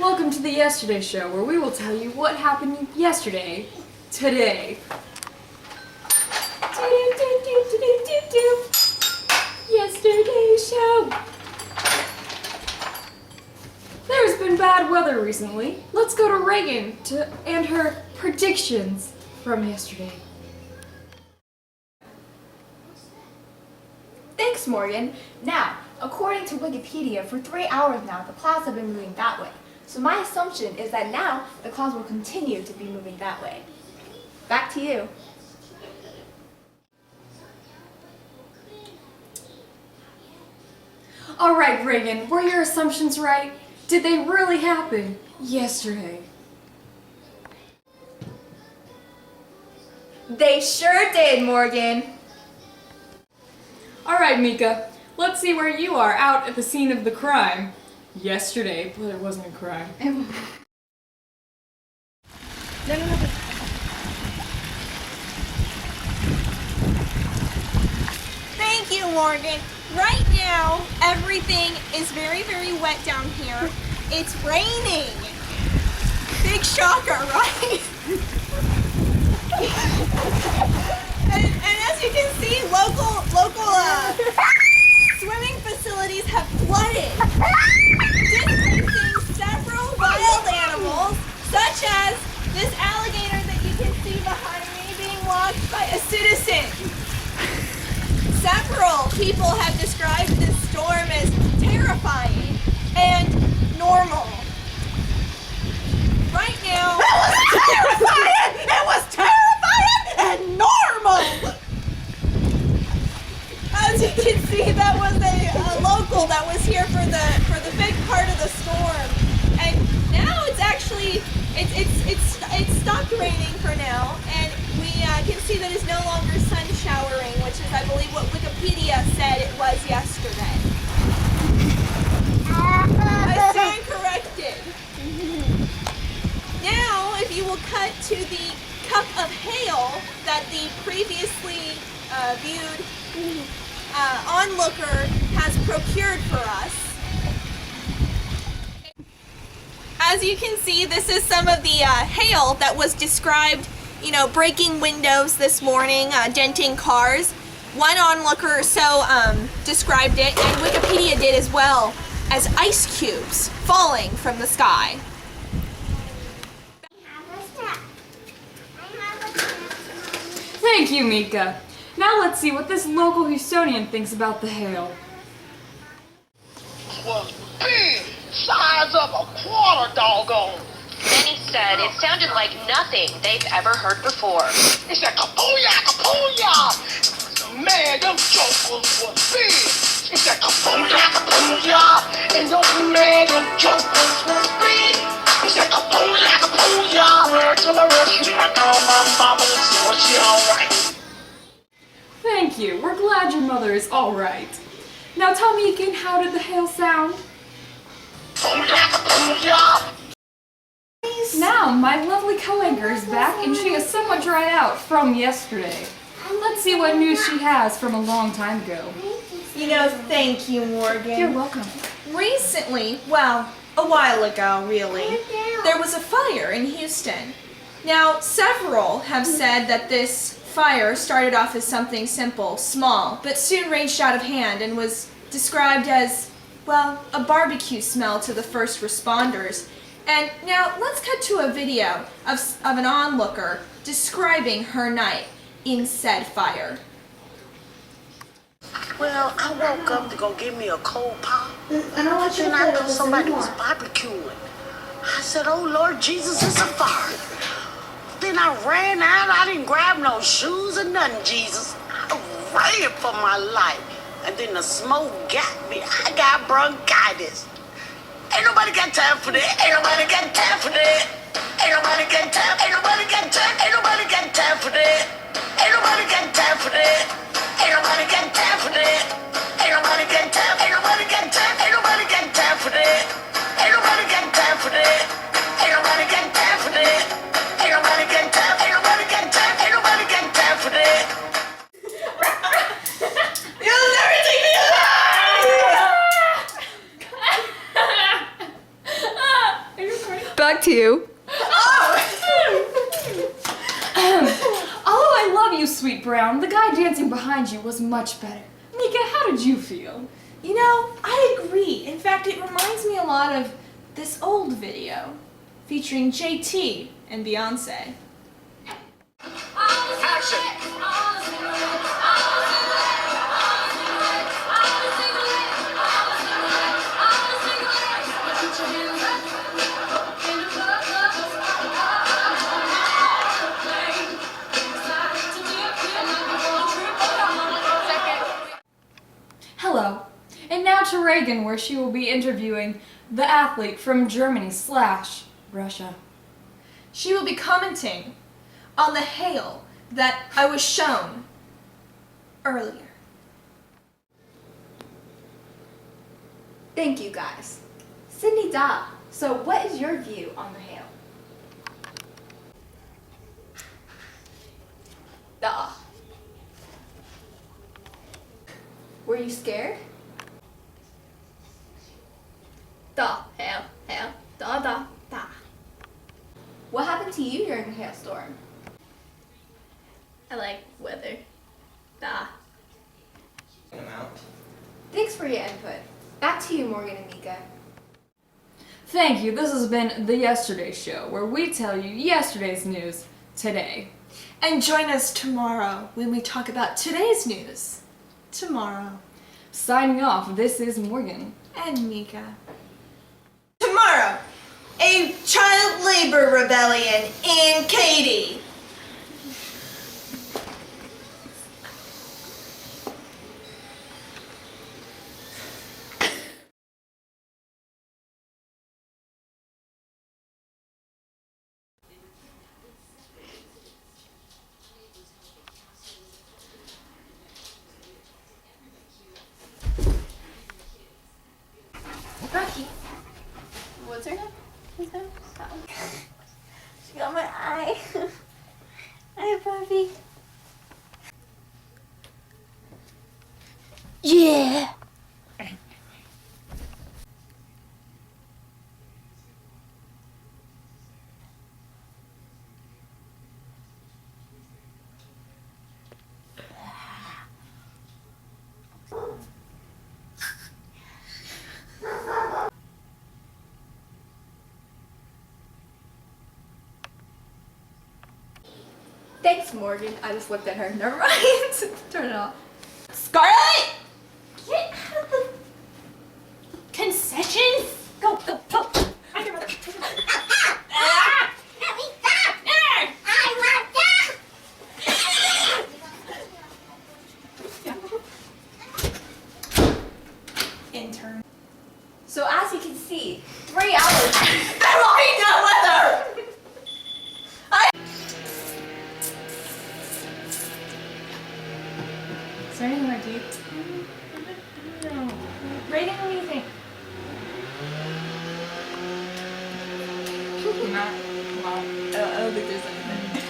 Welcome to the Yesterday Show, where we will tell you what happened yesterday, today. Yesterday Show. There's been bad weather recently. Let's go to Reagan and her predictions from yesterday. Thanks, Morgan. Now, according to Wikipedia, for 3 hours now, the clouds have been moving that way. So my assumption is that now the clouds will continue to be moving that way. Back to you. All right, Reagan, were your assumptions right? Did they really happen yesterday? They sure did, Morgan. All right, Mica, let's see where you are out at the scene of the crime. Yesterday, but it wasn't a crime. No. Thank you, Morgan. Right now, everything is very, very wet down here. It's raining. Big shocker, right? and as you can see, local swimming facilities have flooded, displacing several wild animals, such as this alligator that you can see behind me being watched by a citizen. Several people have described this storm as terrifying and normal. Right now, It was terrifying and normal! as you can see, that was a local that was here for the big part of the storm, and now it's actually it's stopped raining for now, and we can see that it's no longer sun showering, which is, I believe, what Wikipedia said it was yesterday. I stand corrected. Now, if you will cut to the cup of hail that the previously viewed onlooker has procured for us. As you can see, this is some of the hail that was described, breaking windows this morning, denting cars. One onlooker described it, and Wikipedia did as well, as ice cubes falling from the sky. Thank you, Mica. Now let's see what this local Houstonian thinks about the hail. Was big, size of a quarter, doggone. Many said it sounded like nothing they've ever heard before. It said kabooyah, kabooyah. Man, them jokers was big. It said kabooyah, kabooyah. And those man, them jokers was big. It said kabooyah, kabooyah. Word to the rescue. I call my mama and see what she alright. Thank you. We're glad your mother is all right. Now tell me again, how did the hail sound? Now, my lovely co-anchor is back, and she is somewhat dried out from yesterday. Let's see what news she has from a long time ago. Thank you, Morgan. You're welcome. Recently, well, a while ago, really, there was a fire in Houston. Now, several have said that this fire started off as something simple, small, but soon raged out of hand and was described as, well, a barbecue smell to the first responders. And now let's cut to a video of an onlooker describing her night in said fire. Well, I woke up to go get me a cold pop. And I thought somebody was barbecuing. I said, oh Lord Jesus, it's a fire. Then I ran out. I didn't grab no shoes or nothing, Jesus. I ran for my life. And then the smoke got me. I got bronchitis. Ain't nobody got time for that. Ain't nobody got time for that. Ain't nobody got time. Ain't nobody got time. Ain't nobody got time for that. Ain't nobody got time for that. Ain't nobody got time for that. Ain't nobody got time. Ain't nobody got time. Ain't nobody got time for that. Ain't nobody got time for that. Ain't nobody got time for that. Ain't nobody got time. Ain't nobody got time. Ain't nobody got time for that. You'll never take me alive! Are you back to you. Although I love you, Sweet Brown, the guy dancing behind you was much better. Mica, how did you feel? You know, I agree. In fact, it reminds me a lot of this old video featuring JT and Beyonce. Action! Hello. And now to Reagan, where she will be interviewing the athlete from Germany/Russia. She will be commenting on the hail that I was shown earlier. Thank you, guys. Sydney Da, so what is your view on the hail? Da. Were you scared? Da, hail, hail, da, da, da. What happened to you during the hailstorm? I like weather. Da. Thanks for your input. Back to you, Morgan and Mica. Thank you. This has been the Yesterday Show, where we tell you yesterday's news today. And join us tomorrow when we talk about today's news. Tomorrow. Signing off, this is Morgan. And Mica. Tomorrow, a child labor rebellion in Katy. Rocky. What's her name? His name? That one. She got my eye. Hi, puppy. Yeah. Thanks, Morgan. I just looked at her. Never mind. Turn it off. Scarlet! Get out of the concessions. Go, go, go. Intern. So as you can see, 3 hours. I'm walking down with her! Is there anything more deep? Reagan, what do you think? Not, well, I don't think there's anything.